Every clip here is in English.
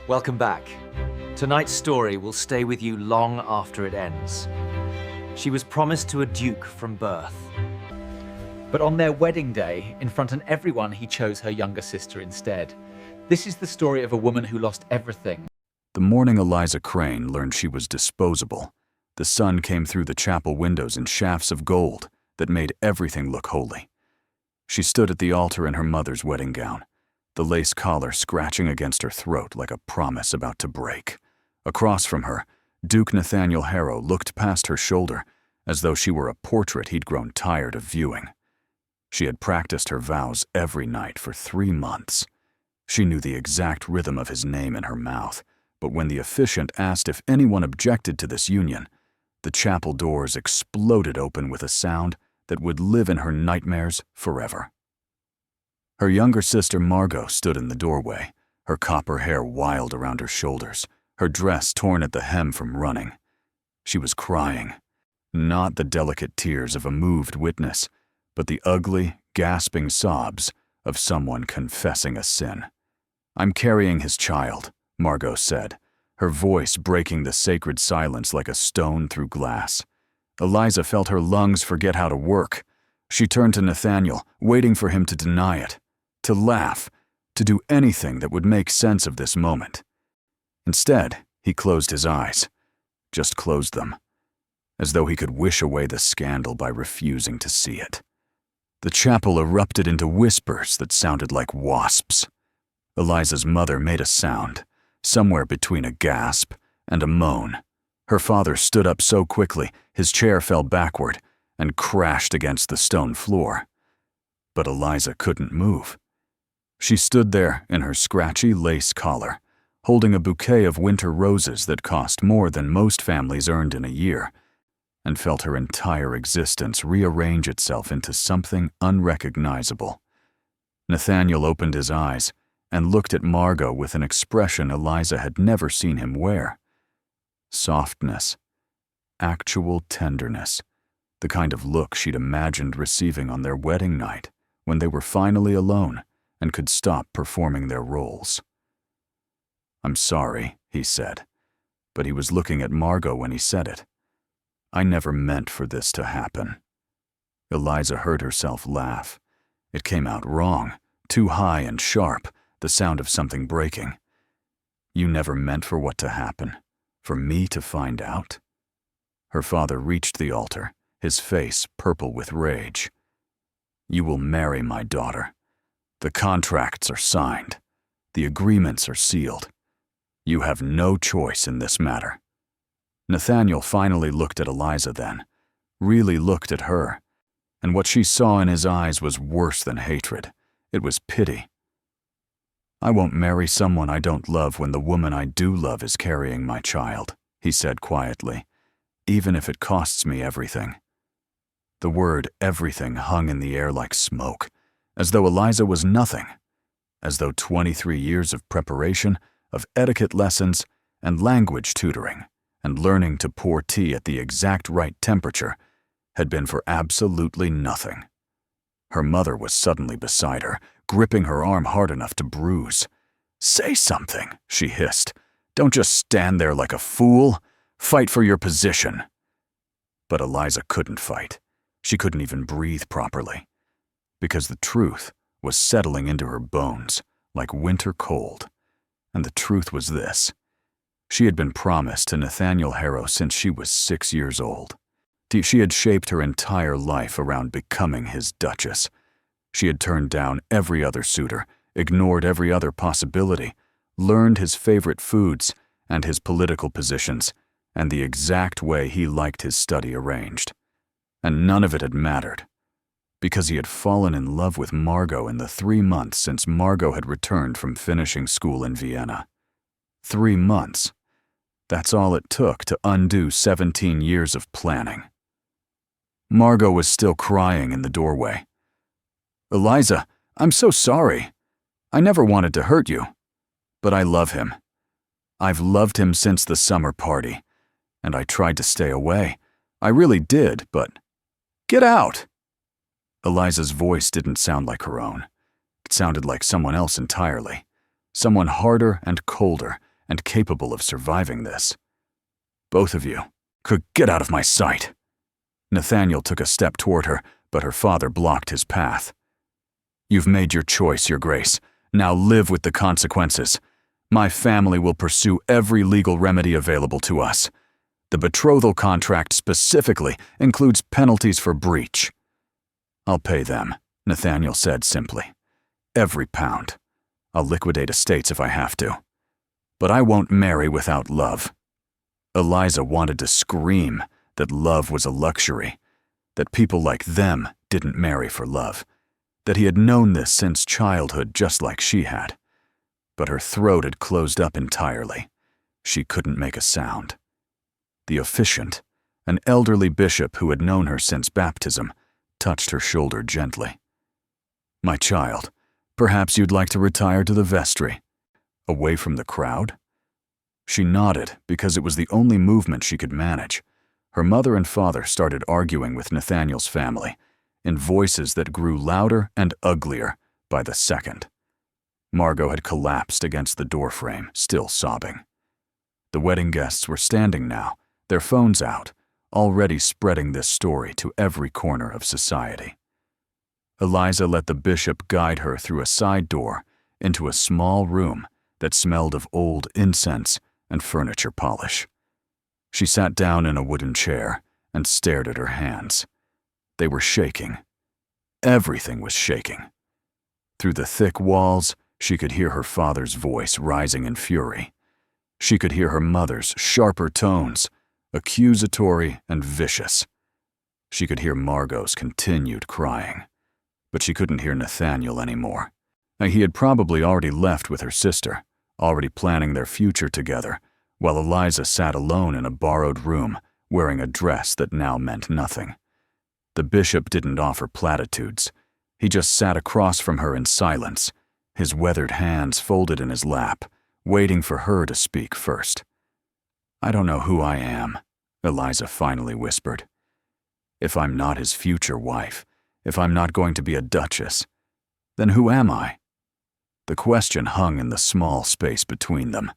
Welcome back. Tonight's story will stay with you long after it ends. She was promised to a duke from birth. But on their wedding day, in front of everyone, he chose her younger sister instead. This is the story of a woman who lost everything. The morning Eliza Crane learned she was disposable, the sun came through the chapel windows in shafts of gold that made everything look holy. She stood at the altar in her mother's wedding gown, the lace collar scratching against her throat like a promise about to break. Across from her, Duke Nathaniel Harrow looked past her shoulder as though she were a portrait he'd grown tired of viewing. She had practiced her vows every night for 3 months. She knew the exact rhythm of his name in her mouth, but when the officiant asked if anyone objected to this union, the chapel doors exploded open with a sound that would live in her nightmares forever. Her younger sister Margot stood in the doorway, her copper hair wild around her shoulders, her dress torn at the hem from running. She was crying, not the delicate tears of a moved witness, but the ugly, gasping sobs of someone confessing a sin. "I'm carrying his child," Margot said, her voice breaking the sacred silence like a stone through glass. Eliza felt her lungs forget how to work. She turned to Nathaniel, waiting for him to deny it, to laugh, to do anything that would make sense of this moment. Instead, he closed his eyes, just closed them, as though he could wish away the scandal by refusing to see it. The chapel erupted into whispers that sounded like wasps. Eliza's mother made a sound, somewhere between a gasp and a moan. Her father stood up so quickly, his chair fell backward and crashed against the stone floor. But Eliza couldn't move. She stood there in her scratchy lace collar, holding a bouquet of winter roses that cost more than most families earned in a year, and felt her entire existence rearrange itself into something unrecognizable. Nathaniel opened his eyes and looked at Margot with an expression Eliza had never seen him wear. Softness, actual tenderness, the kind of look she'd imagined receiving on their wedding night when they were finally alone and could stop performing their roles. "I'm sorry," he said, but he was looking at Margot when he said it. "I never meant for this to happen." Eliza heard herself laugh. It came out wrong, too high and sharp, the sound of something breaking. "You never meant for what to happen? For me to find out?" Her father reached the altar, his face purple with rage. "You will marry my daughter. The contracts are signed. The agreements are sealed. You have no choice in this matter." Nathaniel finally looked at Eliza then, really looked at her, and what she saw in his eyes was worse than hatred. It was pity. "I won't marry someone I don't love when the woman I do love is carrying my child," he said quietly, "even if it costs me everything." The word everything hung in the air like smoke, as though Eliza was nothing, as though 23 years of preparation, of etiquette lessons, and language tutoring, and learning to pour tea at the exact right temperature had been for absolutely nothing. Her mother was suddenly beside her, gripping her arm hard enough to bruise. "Say something," she hissed. "Don't just stand there like a fool. Fight for your position." But Eliza couldn't fight. She couldn't even breathe properly, because the truth was settling into her bones like winter cold. And the truth was this. She had been promised to Nathaniel Harrow since she was 6 years old. She had shaped her entire life around becoming his Duchess. She had turned down every other suitor, ignored every other possibility, learned his favorite foods and his political positions, and the exact way he liked his study arranged. And none of it had mattered, because he had fallen in love with Margot in the 3 months since Margot had returned from finishing school in Vienna. 3 months. That's all it took to undo 17 years of planning. Margot was still crying in the doorway. "Eliza, I'm so sorry. I never wanted to hurt you. But I love him. I've loved him since the summer party, and I tried to stay away. I really did, but—" "Get out!" Eliza's voice didn't sound like her own. It sounded like someone else entirely. Someone harder and colder, and capable of surviving this. Both of you could get out of my sight. Nathaniel took a step toward her, but her father blocked his path. You've made your choice, Your Grace. Now live with the consequences. My family will pursue every legal remedy available to us. The betrothal contract specifically includes penalties for breach. I'll pay them, Nathaniel said simply. Every pound. I'll liquidate estates if I have to. But I won't marry without love. Eliza wanted to scream that love was a luxury, that people like them didn't marry for love, that he had known this since childhood just like she had. But her throat had closed up entirely. She couldn't make a sound. The officiant, an elderly bishop who had known her since baptism, touched her shoulder gently. My child, perhaps you'd like to retire to the vestry, away from the crowd? She nodded because it was the only movement she could manage. Her mother and father started arguing with Nathaniel's family, in voices that grew louder and uglier by the second. Margot had collapsed against the doorframe, still sobbing. The wedding guests were standing now, their phones out, already spreading this story to every corner of society. Eliza let the bishop guide her through a side door into a small room that smelled of old incense and furniture polish. She sat down in a wooden chair and stared at her hands. They were shaking. Everything was shaking. Through the thick walls, she could hear her father's voice rising in fury. She could hear her mother's sharper tones, accusatory and vicious. She could hear Margot's continued crying. But she couldn't hear Nathaniel anymore. He had probably already left with her sister, already planning their future together, while Eliza sat alone in a borrowed room, wearing a dress that now meant nothing. The bishop didn't offer platitudes. He just sat across from her in silence, his weathered hands folded in his lap, waiting for her to speak first. I don't know who I am, Eliza finally whispered. If I'm not his future wife, if I'm not going to be a duchess, then who am I? The question hung in the small space between them,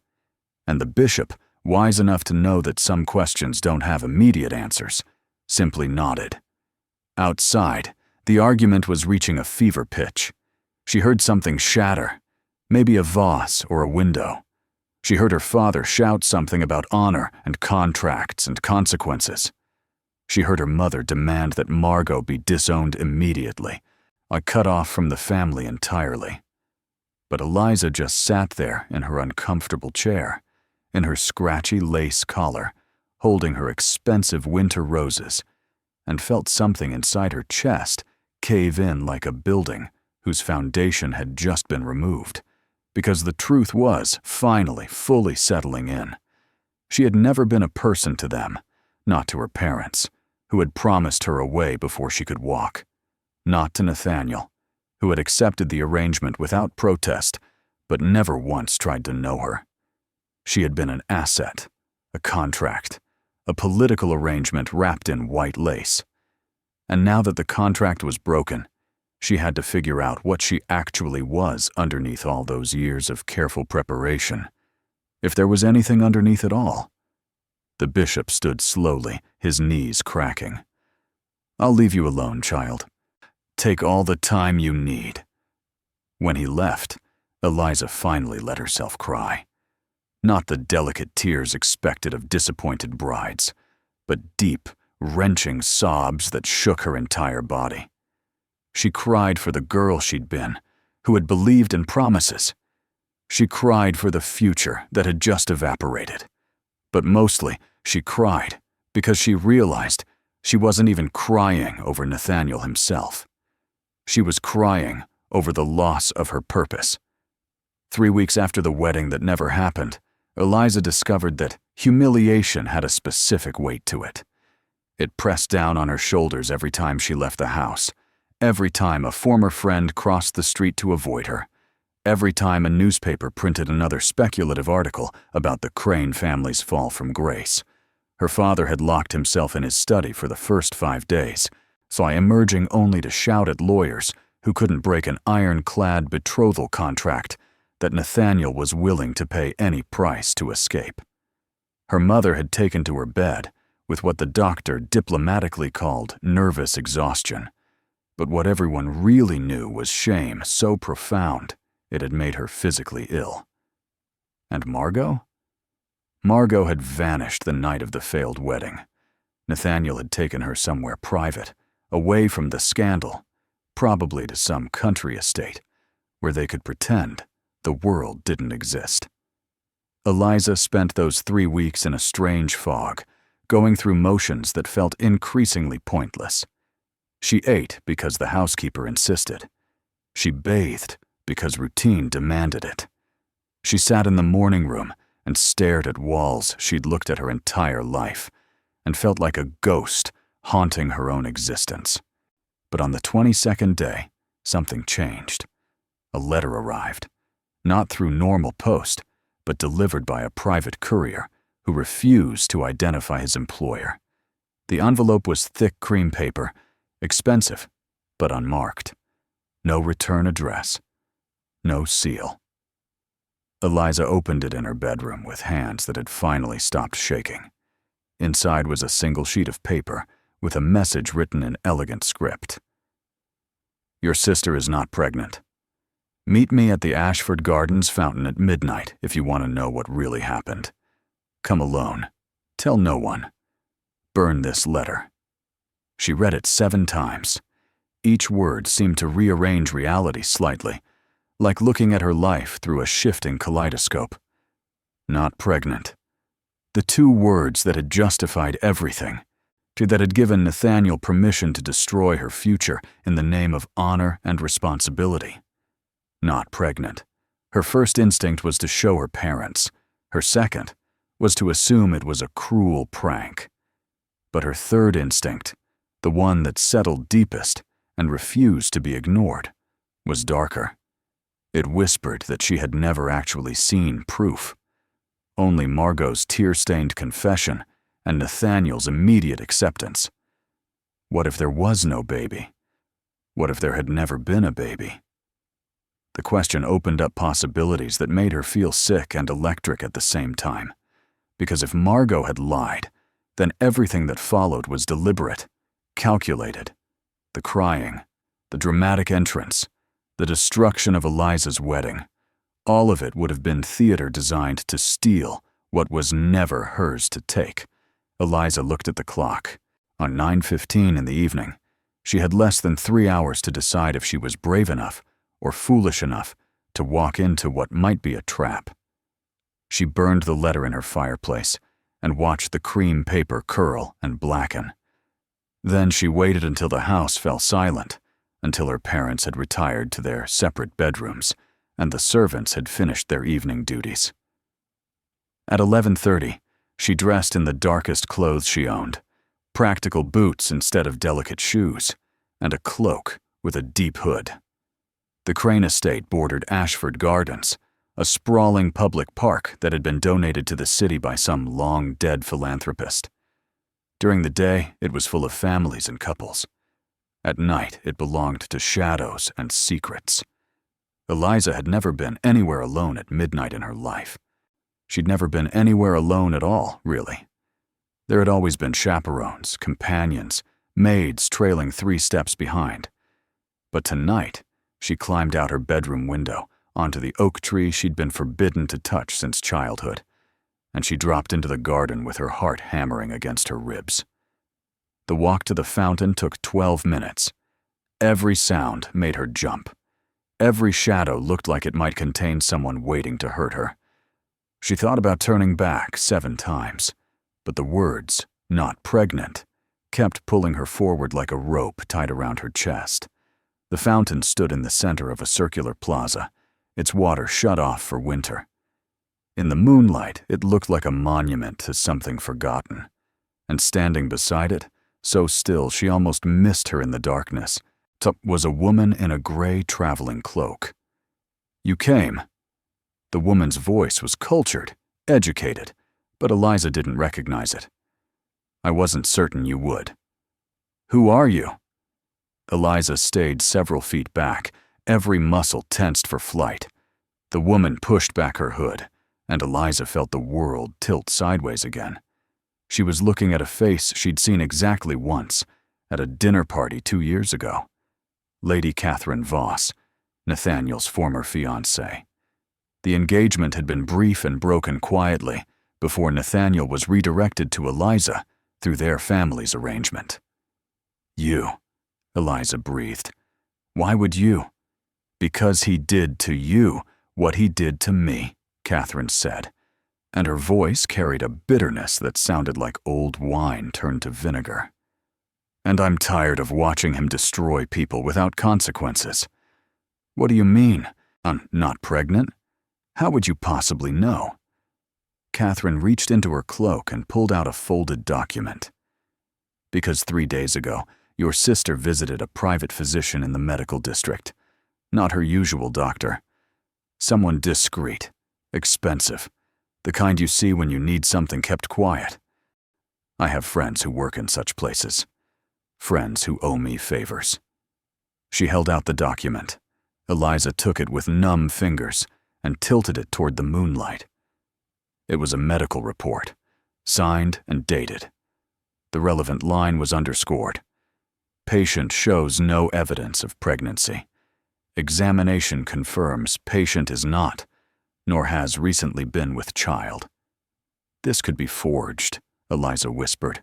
and the bishop, wise enough to know that some questions don't have immediate answers, simply nodded. Outside, the argument was reaching a fever pitch. She heard something shatter, maybe a vase or a window. She heard her father shout something about honor and contracts and consequences. She heard her mother demand that Margot be disowned immediately, cut off from the family entirely. But Eliza just sat there in her uncomfortable chair, in her scratchy lace collar, holding her expensive winter roses, and felt something inside her chest cave in like a building whose foundation had just been removed, because the truth was finally fully settling in. She had never been a person to them, not to her parents, who had promised her away before she could walk, not to Nathaniel, who had accepted the arrangement without protest, but never once tried to know her. She had been an asset, a contract, a political arrangement wrapped in white lace. And now that the contract was broken, she had to figure out what she actually was underneath all those years of careful preparation, if there was anything underneath at all. The bishop stood slowly, his knees cracking. I'll leave you alone, child. Take all the time you need. When he left, Eliza finally let herself cry. Not the delicate tears expected of disappointed brides, but deep, wrenching sobs that shook her entire body. She cried for the girl she'd been, who had believed in promises. She cried for the future that had just evaporated. But mostly, she cried because she realized she wasn't even crying over Nathaniel himself. She was crying over the loss of her purpose. 3 weeks after the wedding that never happened, Eliza discovered that humiliation had a specific weight to it. It pressed down on her shoulders every time she left the house, every time a former friend crossed the street to avoid her, every time a newspaper printed another speculative article about the Crane family's fall from grace. Her father had locked himself in his study for the first 5 days, so emerging only to shout at lawyers who couldn't break an ironclad betrothal contract that Nathaniel was willing to pay any price to escape. Her mother had taken to her bed with what the doctor diplomatically called nervous exhaustion, but what everyone really knew was shame so profound it had made her physically ill. And Margot? Margot had vanished the night of the failed wedding. Nathaniel had taken her somewhere private, away from the scandal, probably to some country estate, where they could pretend the world didn't exist. Eliza spent those 3 weeks in a strange fog, going through motions that felt increasingly pointless. She ate because the housekeeper insisted. She bathed because routine demanded it. She sat in the morning room and stared at walls she'd looked at her entire life, and felt like a ghost haunting her own existence. But on the 22nd day, something changed. A letter arrived, not through normal post, but delivered by a private courier who refused to identify his employer. The envelope was thick cream paper, expensive, but unmarked. No return address. No seal. Eliza opened it in her bedroom with hands that had finally stopped shaking. Inside was a single sheet of paper with a message written in elegant script. Your sister is not pregnant. Meet me at the Ashford Gardens fountain at midnight if you want to know what really happened. Come alone. Tell no one. Burn this letter. She read it 7 times. Each word seemed to rearrange reality slightly, like looking at her life through a shifting kaleidoscope. Not pregnant. The 2 words that had justified everything, that had given Nathaniel permission to destroy her future in the name of honor and responsibility. Not pregnant. Her first instinct was to show her parents. Her second was to assume it was a cruel prank. But her third instinct, the one that settled deepest and refused to be ignored, was darker. It whispered that she had never actually seen proof. Only Margot's tear-stained confession and Nathaniel's immediate acceptance. What if there was no baby? What if there had never been a baby? The question opened up possibilities that made her feel sick and electric at the same time. Because if Margot had lied, then everything that followed was deliberate, calculated. The crying, the dramatic entrance, the destruction of Eliza's wedding, all of it would have been theater designed to steal what was never hers to take. Eliza looked at the clock. On 9:15 in the evening, she had less than 3 hours to decide if she was brave enough or foolish enough to walk into what might be a trap. She burned the letter in her fireplace and watched the cream paper curl and blacken. Then she waited until the house fell silent, until her parents had retired to their separate bedrooms and the servants had finished their evening duties. At 11:30, she dressed in the darkest clothes she owned, practical boots instead of delicate shoes, and a cloak with a deep hood. The Crane estate bordered Ashford Gardens, a sprawling public park that had been donated to the city by some long-dead philanthropist. During the day, it was full of families and couples. At night, it belonged to shadows and secrets. Eliza had never been anywhere alone at midnight in her life. She'd never been anywhere alone at all, really. There had always been chaperones, companions, maids trailing 3 steps behind. But tonight, she climbed out her bedroom window onto the oak tree she'd been forbidden to touch since childhood, and she dropped into the garden with her heart hammering against her ribs. The walk to the fountain took 12 minutes. Every sound made her jump. Every shadow looked like it might contain someone waiting to hurt her. She thought about turning back 7 times, but the words, "not pregnant," kept pulling her forward like a rope tied around her chest. The fountain stood in the center of a circular plaza, its water shut off for winter. In the moonlight, it looked like a monument to something forgotten. And standing beside it, so still she almost missed her in the darkness, was a woman in a gray traveling cloak. "You came." The woman's voice was cultured, educated, but Eliza didn't recognize it. "I wasn't certain you would." "Who are you?" Eliza stayed several feet back, every muscle tensed for flight. The woman pushed back her hood, and Eliza felt the world tilt sideways again. She was looking at a face she'd seen exactly once, at a dinner party 2 years ago. Lady Catherine Voss, Nathaniel's former fiancé. The engagement had been brief and broken quietly before Nathaniel was redirected to Eliza through their family's arrangement. "You," Eliza breathed. "Why would you?" "Because he did to you what he did to me," Catherine said, and her voice carried a bitterness that sounded like old wine turned to vinegar. "And I'm tired of watching him destroy people without consequences." "What do you mean? I'm not pregnant? How would you possibly know?" Catherine reached into her cloak and pulled out a folded document. "Because 3 days ago, your sister visited a private physician in the medical district. Not her usual doctor. Someone discreet, expensive, the kind you see when you need something kept quiet. I have friends who work in such places. Friends who owe me favors." She held out the document. Eliza took it with numb fingers and tilted it toward the moonlight. It was a medical report, signed and dated. The relevant line was underscored. "Patient shows no evidence of pregnancy. Examination confirms patient is not, nor has recently been with child." This could be forged, Eliza whispered,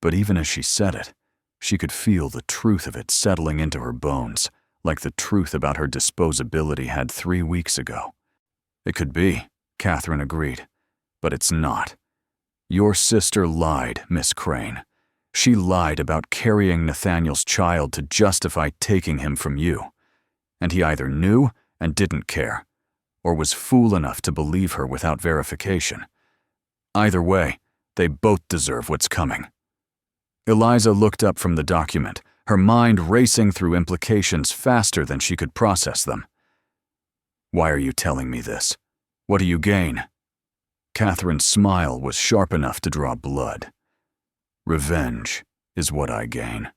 but even as she said it, she could feel the truth of it settling into her bones, like the truth about her disposability had 3 weeks ago. "It could be," Catherine agreed, "but it's not. Your sister lied, Miss Crane. She lied about carrying Nathaniel's child to justify taking him from you. And he either knew and didn't care, or was fool enough to believe her without verification. Either way, they both deserve what's coming." Eliza looked up from the document, her mind racing through implications faster than she could process them. "Why are you telling me this? What do you gain?" Catherine's smile was sharp enough to draw blood. "Revenge is what I gain.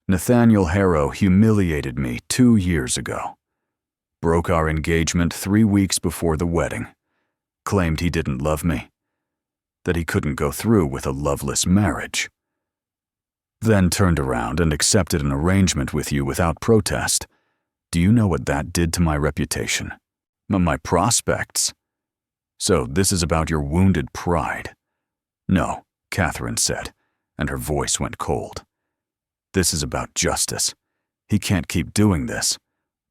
Nathaniel Harrow humiliated me 2 years ago. Broke our engagement 3 weeks before the wedding. Claimed he didn't love me. That he couldn't go through with a loveless marriage. Then turned around and accepted an arrangement with you without protest. Do you know what that did to my reputation? My prospects? So this is about your wounded pride." "No," Catherine said, and her voice went cold. "This is about justice. He can't keep doing this,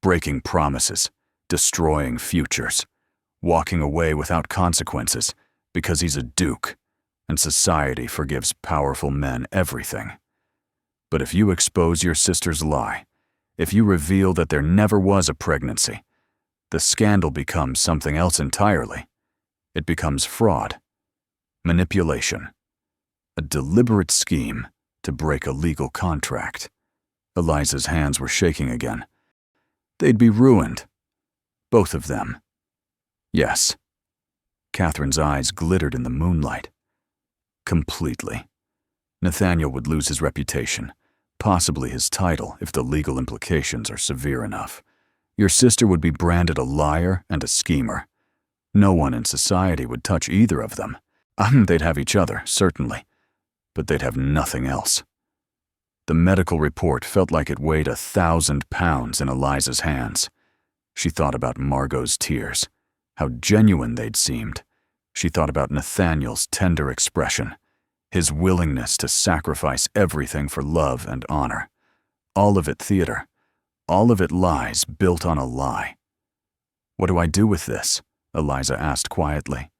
breaking promises, destroying futures, walking away without consequences because he's a duke, and society forgives powerful men everything. But if you expose your sister's lie, if you reveal that there never was a pregnancy, the scandal becomes something else entirely. It becomes fraud, manipulation, a deliberate scheme to break a legal contract." Eliza's hands were shaking again. "They'd be ruined. Both of them." "Yes." Catherine's eyes glittered in the moonlight. "Completely. Nathaniel would lose his reputation, possibly his title if the legal implications are severe enough. Your sister would be branded a liar and a schemer. No one in society would touch either of them. They'd have each other, certainly, but they'd have nothing else." The medical report felt like it weighed 1,000 pounds in Eliza's hands. She thought about Margot's tears, how genuine they'd seemed. She thought about Nathaniel's tender expression, his willingness to sacrifice everything for love and honor. All of it theater, all of it lies built on a lie. "What do I do with this?" Eliza asked quietly.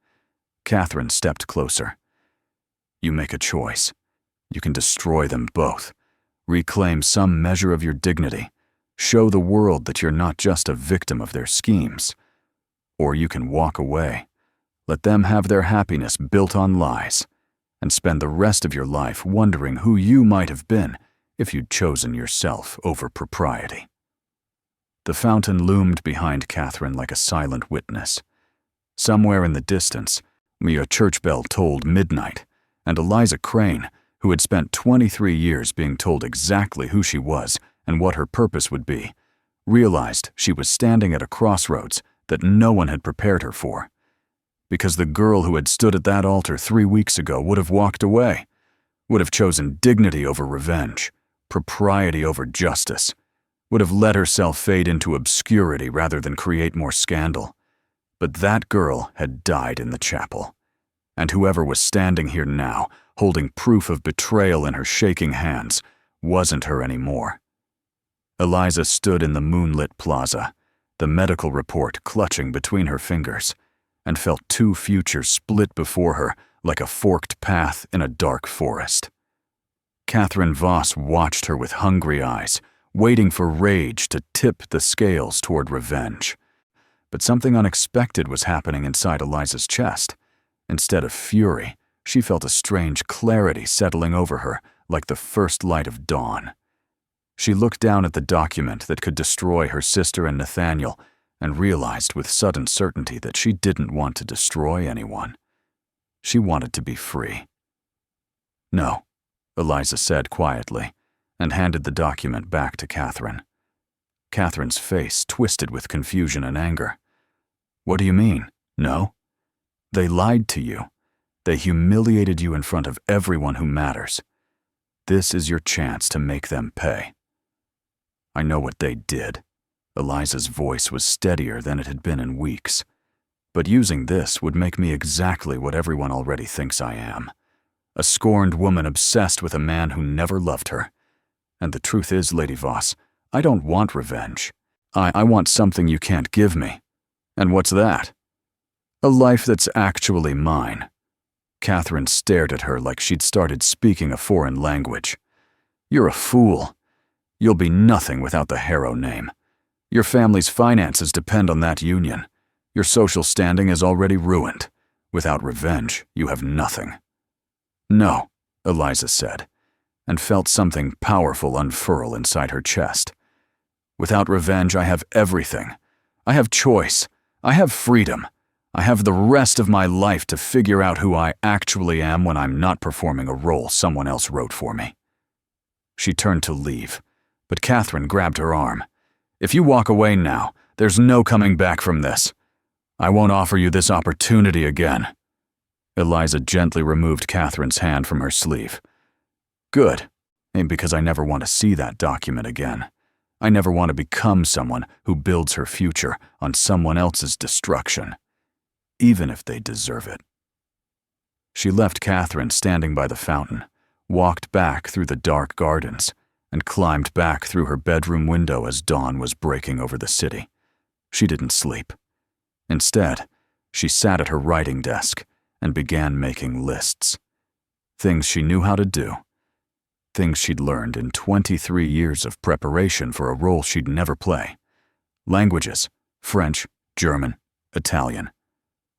Catherine stepped closer. "You make a choice. You can destroy them both, reclaim some measure of your dignity, show the world that you're not just a victim of their schemes. Or you can walk away, let them have their happiness built on lies, and spend the rest of your life wondering who you might have been if you'd chosen yourself over propriety." The fountain loomed behind Catherine like a silent witness. Somewhere in the distance, a church bell tolled midnight, and Eliza Crane, who had spent 23 years being told exactly who she was and what her purpose would be, realized she was standing at a crossroads that no one had prepared her for. Because the girl who had stood at that altar 3 weeks ago would have walked away, would have chosen dignity over revenge, propriety over justice, would have let herself fade into obscurity rather than create more scandal. But that girl had died in the chapel, and whoever was standing here now, holding proof of betrayal in her shaking hands, wasn't her anymore. Eliza stood in the moonlit plaza, the medical report clutching between her fingers, and felt 2 futures split before her like a forked path in a dark forest. Catherine Voss watched her with hungry eyes, waiting for rage to tip the scales toward revenge. But something unexpected was happening inside Eliza's chest. Instead of fury, she felt a strange clarity settling over her like the first light of dawn. She looked down at the document that could destroy her sister and Nathaniel and realized with sudden certainty that she didn't want to destroy anyone. She wanted to be free. "No," Eliza said quietly, and handed the document back to Catherine. Catherine's face twisted with confusion and anger. "What do you mean, no? They lied to you. They humiliated you in front of everyone who matters. This is your chance to make them pay." "I know what they did." Eliza's voice was steadier than it had been in weeks. "But using this would make me exactly what everyone already thinks I am. A scorned woman obsessed with a man who never loved her. And the truth is, Lady Voss, I don't want revenge. I want something you can't give me. And what's that? A life that's actually mine." Catherine stared at her like she'd started speaking a foreign language. "You're a fool. You'll be nothing without the Harrow name. Your family's finances depend on that union. Your social standing is already ruined. Without revenge, you have nothing." "No," Eliza said, and felt something powerful unfurl inside her chest. "Without revenge, I have everything. I have choice. I have freedom. I have the rest of my life to figure out who I actually am when I'm not performing a role someone else wrote for me." She turned to leave, but Catherine grabbed her arm. "If you walk away now, there's no coming back from this. I won't offer you this opportunity again." Eliza gently removed Catherine's hand from her sleeve. "Good, because I never want to see that document again. I never want to become someone who builds her future on someone else's destruction, even if they deserve it." She left Catherine standing by the fountain, walked back through the dark gardens, and climbed back through her bedroom window as dawn was breaking over the city. She didn't sleep. Instead, she sat at her writing desk and began making lists. Things she knew how to do. Things she'd learned in 23 years of preparation for a role she'd never play. Languages: French, German, Italian.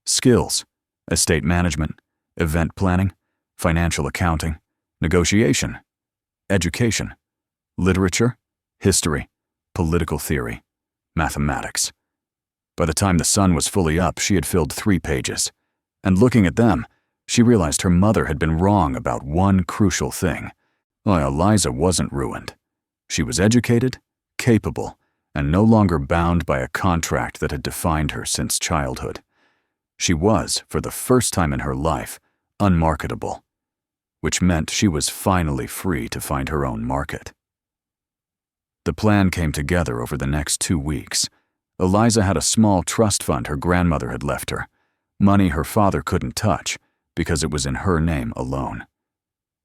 Skills: estate management, event planning, financial accounting, negotiation, education, literature, history, political theory, mathematics. By the time the sun was fully up, she had filled 3 pages. And looking at them, she realized her mother had been wrong about one crucial thing. Well, Eliza wasn't ruined. She was educated, capable, and no longer bound by a contract that had defined her since childhood. She was, for the first time in her life, unmarketable, which meant she was finally free to find her own market. The plan came together over the next 2 weeks. Eliza had a small trust fund her grandmother had left her, money her father couldn't touch because it was in her name alone.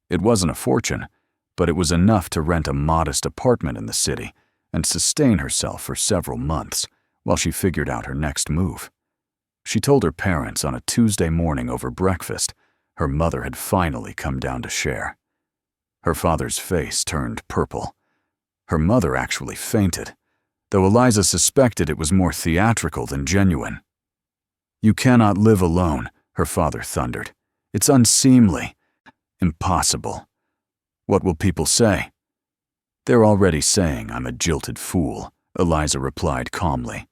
It wasn't a fortune, but it was enough to rent a modest apartment in the city and sustain herself for several months while she figured out her next move. She told her parents on a Tuesday morning over breakfast her mother had finally come down to share. Her father's face turned purple. Her mother actually fainted, though Eliza suspected it was more theatrical than genuine. "You cannot live alone," her father thundered. "It's unseemly. Impossible. What will people say?" "They're already saying I'm a jilted fool," Eliza replied calmly.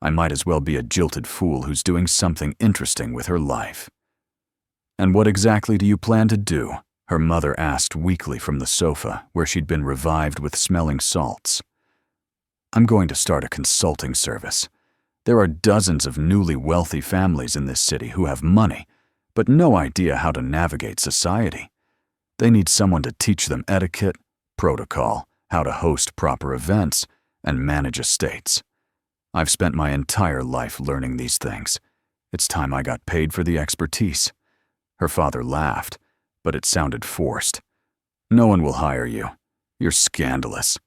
"I might as well be a jilted fool who's doing something interesting with her life." "And what exactly do you plan to do?" her mother asked weakly from the sofa, where she'd been revived with smelling salts. "I'm going to start a consulting service. There are dozens of newly wealthy families in this city who have money, but no idea how to navigate society. They need someone to teach them etiquette, protocol, how to host proper events, and manage estates. I've spent my entire life learning these things. It's time I got paid for the expertise." Her father laughed, but it sounded forced. "No one will hire you. You're scandalous."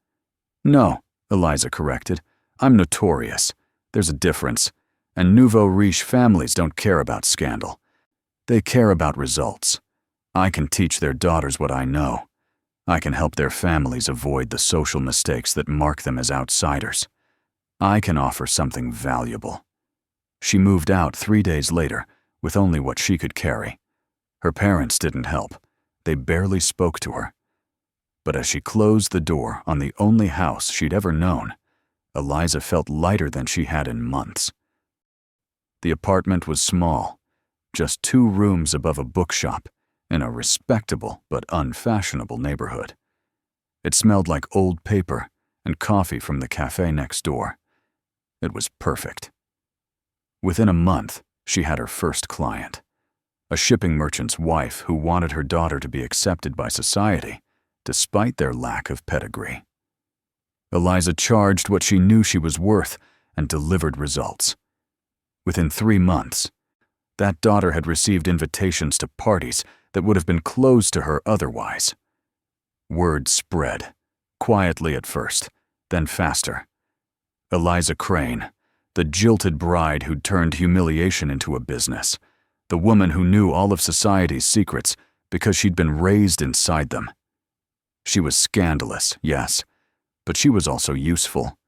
"No," Eliza corrected. "I'm notorious. There's a difference. And nouveau riche families don't care about scandal. They care about results. I can teach their daughters what I know. I can help their families avoid the social mistakes that mark them as outsiders. I can offer something valuable." She moved out 3 days later with only what she could carry. Her parents didn't help. They barely spoke to her. But as she closed the door on the only house she'd ever known, Eliza felt lighter than she had in months. The apartment was small, just 2 rooms above a bookshop in a respectable but unfashionable neighborhood. It smelled like old paper and coffee from the cafe next door. It was perfect. Within a month, she had her first client, a shipping merchant's wife who wanted her daughter to be accepted by society, despite their lack of pedigree. Eliza charged what she knew she was worth and delivered results. Within 3 months, that daughter had received invitations to parties that would have been closed to her otherwise. Word spread, quietly at first, then faster. Eliza Crane, the jilted bride who'd turned humiliation into a business, the woman who knew all of society's secrets because she'd been raised inside them. She was scandalous, yes, but she was also useful.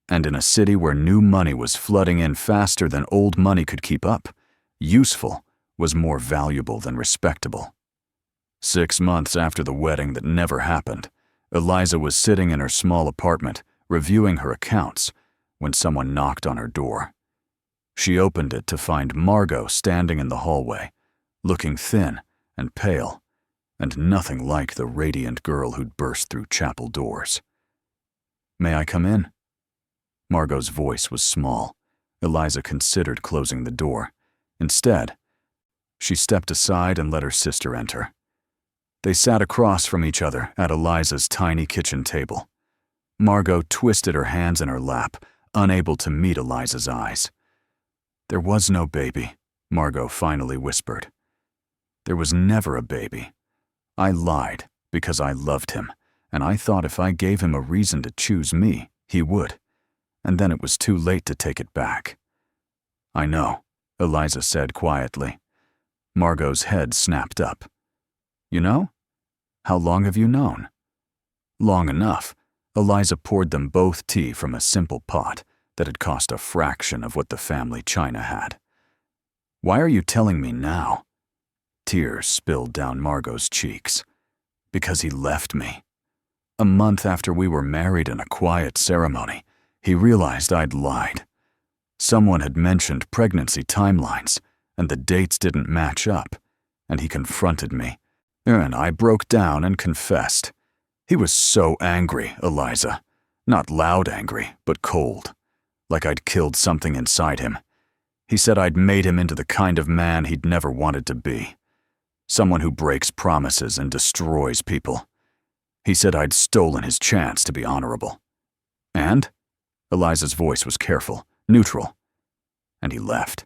And in a city where new money was flooding in faster than old money could keep up, useful was more valuable than respectable. 6 months after the wedding that never happened, Eliza was sitting in her small apartment, reviewing her accounts, when someone knocked on her door. She opened it to find Margot standing in the hallway, looking thin and pale, and nothing like the radiant girl who'd burst through chapel doors. "May I come in?" Margot's voice was small. Eliza considered closing the door. Instead, she stepped aside and let her sister enter. They sat across from each other at Eliza's tiny kitchen table. Margot twisted her hands in her lap, unable to meet Eliza's eyes. "There was no baby," Margot finally whispered. "There was never a baby. I lied because I loved him, and I thought if I gave him a reason to choose me, he would. And then it was too late to take it back." "I know," Eliza said quietly. Margot's head snapped up. "You know? How long have you known?" "Long enough." Eliza poured them both tea from a simple pot that had cost a fraction of what the family china had. "Why are you telling me now?" Tears spilled down Margot's cheeks. "Because he left me. A month after we were married in a quiet ceremony, he realized I'd lied. Someone had mentioned pregnancy timelines, and the dates didn't match up, and he confronted me, and I broke down and confessed. He was so angry, Eliza. Not loud angry, but cold, like I'd killed something inside him. He said I'd made him into the kind of man he'd never wanted to be. Someone who breaks promises and destroys people. He said I'd stolen his chance to be honorable. And?" Eliza's voice was careful, neutral. "And he left.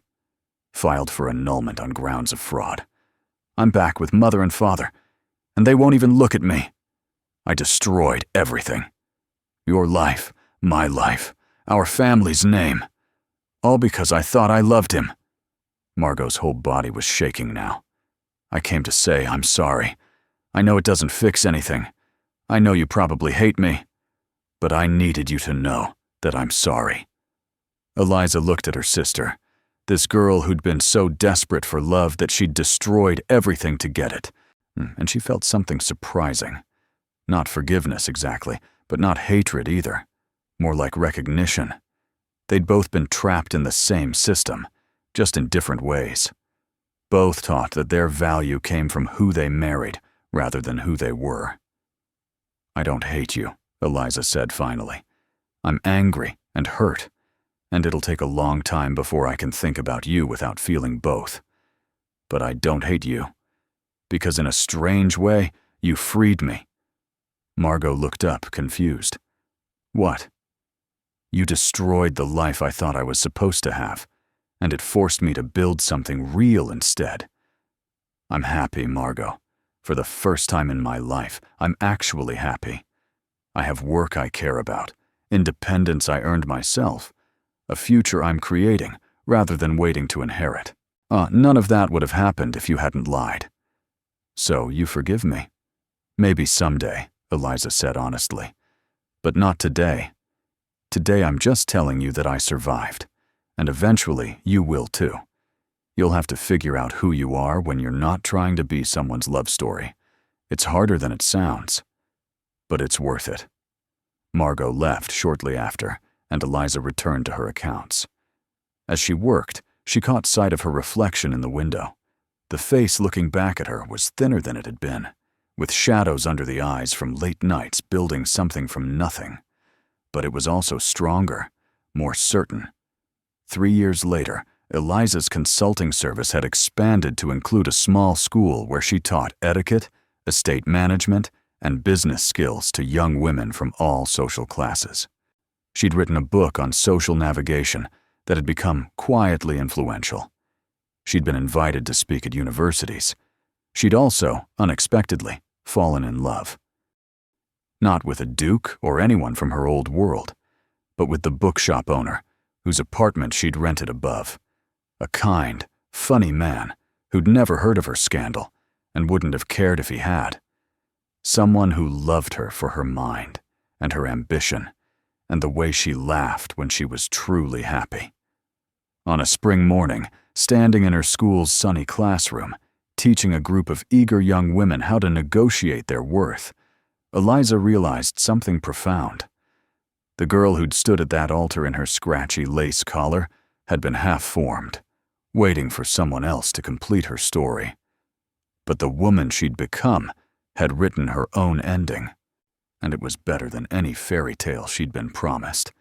Filed for annulment on grounds of fraud. I'm back with mother and father, and they won't even look at me. I destroyed everything. Your life, my life, our family's name. All because I thought I loved him." Margot's whole body was shaking now. "I came to say I'm sorry. I know it doesn't fix anything. I know you probably hate me. But I needed you to know that I'm sorry." Eliza looked at her sister, this girl who'd been so desperate for love that she'd destroyed everything to get it, and she felt something surprising. Not forgiveness exactly, but not hatred either. More like recognition. They'd both been trapped in the same system, just in different ways. Both taught that their value came from who they married rather than who they were. "I don't hate you," Eliza said finally. "I'm angry and hurt. and it'll take a long time before I can think about you without feeling both. But I don't hate you, because in a strange way, you freed me." Margot looked up, confused. "What?" "You destroyed the life I thought I was supposed to have, and it forced me to build something real instead. I'm happy, Margot. For the first time in my life, I'm actually happy. I have work I care about, independence I earned myself, a future I'm creating rather than waiting to inherit. None of that would have happened if you hadn't lied. So you forgive me?" "Maybe someday," Eliza said honestly. "But not today. Today I'm just telling you that I survived, and eventually you will too. You'll have to figure out who you are when you're not trying to be someone's love story. It's harder than it sounds, but it's worth it." Margot left shortly after, and Eliza returned to her accounts. As she worked, she caught sight of her reflection in the window. The face looking back at her was thinner than it had been, with shadows under the eyes from late nights building something from nothing. But it was also stronger, more certain. 3 years later, Eliza's consulting service had expanded to include a small school where she taught etiquette, estate management, and business skills to young women from all social classes. She'd written a book on social navigation that had become quietly influential. She'd been invited to speak at universities. She'd also, unexpectedly, fallen in love. Not with a duke or anyone from her old world, but with the bookshop owner, whose apartment she'd rented above. A kind, funny man who'd never heard of her scandal and wouldn't have cared if he had. Someone who loved her for her mind and her ambition and the way she laughed when she was truly happy. On a spring morning, standing in her school's sunny classroom, teaching a group of eager young women how to negotiate their worth, Eliza realized something profound. The girl who'd stood at that altar in her scratchy lace collar had been half-formed, waiting for someone else to complete her story. But the woman she'd become had written her own ending, and it was better than any fairy tale she'd been promised.